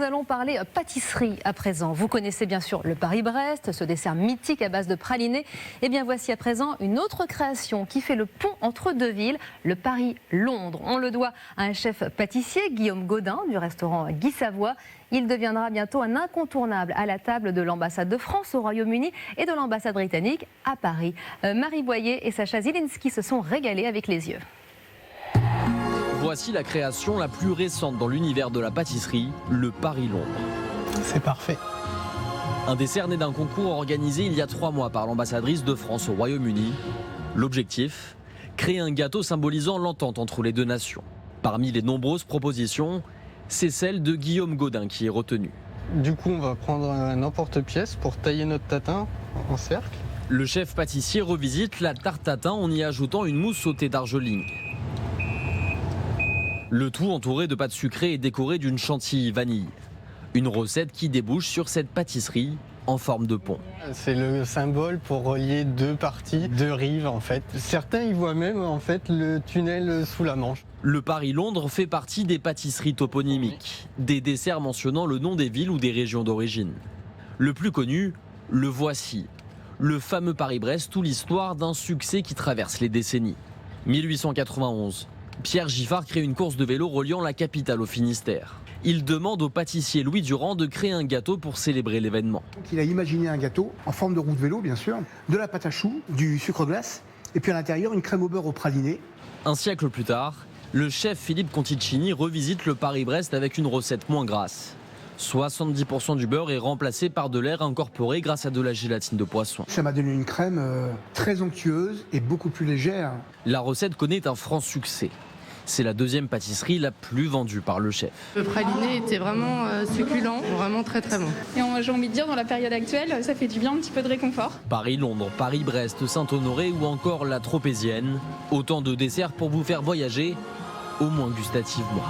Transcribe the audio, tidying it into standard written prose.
Nous allons parler pâtisserie à présent. Vous connaissez bien sûr le Paris-Brest, ce dessert mythique à base de praliné. Et bien voici à présent une autre création qui fait le pont entre deux villes, le Paris-Londres. On le doit à un chef pâtissier, Guillaume Gaudin, du restaurant Guy Savoy. Il deviendra bientôt un incontournable à la table de l'ambassade de France au Royaume-Uni et de l'ambassade britannique à Paris. Marie Boyer et Sacha Zilinski se sont régalés avec les yeux. Voici la création la plus récente dans l'univers de la pâtisserie, le Paris-Londres. C'est parfait. Un dessert né d'un concours organisé il y a 3 mois par l'ambassadrice de France au Royaume-Uni. L'objectif, créer un gâteau symbolisant l'entente entre les deux nations. Parmi les nombreuses propositions, c'est celle de Guillaume Gaudin qui est retenue. Du coup, on va prendre un emporte-pièce pour tailler notre tatin en cercle. Le chef pâtissier revisite la tarte tatin en y ajoutant une mousse sautée d'argeling. Le tout entouré de pâte sucrée et décoré d'une chantilly vanille. Une recette qui débouche sur cette pâtisserie en forme de pont. C'est le symbole pour relier deux parties, deux rives en fait. Certains y voient même en fait le tunnel sous la Manche. Le Paris-Londres fait partie des pâtisseries toponymiques, des desserts mentionnant le nom des villes ou des régions d'origine. Le plus connu, le voici, le fameux Paris-Brest ou l'histoire d'un succès qui traverse les décennies. 1891. Pierre Giffard crée une course de vélo reliant la capitale au Finistère. Il demande au pâtissier Louis Durand de créer un gâteau pour célébrer l'événement. Il a imaginé un gâteau en forme de roue de vélo, bien sûr, de la pâte à choux, du sucre glace, et puis à l'intérieur une crème au beurre au praliné. Un siècle plus tard, le chef Philippe Conticini revisite le Paris-Brest avec une recette moins grasse. 70% du beurre est remplacé par de l'air incorporé grâce à de la gélatine de poisson. Ça m'a donné une crème très onctueuse et beaucoup plus légère. La recette connaît un franc succès. C'est la deuxième pâtisserie la plus vendue par le chef. Le praliné était vraiment succulent, vraiment très très bon. Et j'ai envie de dire, dans la période actuelle, ça fait du bien, un petit peu de réconfort. Paris-Londres, Paris-Brest, Saint-Honoré ou encore la Tropézienne. Autant de desserts pour vous faire voyager, au moins gustativement.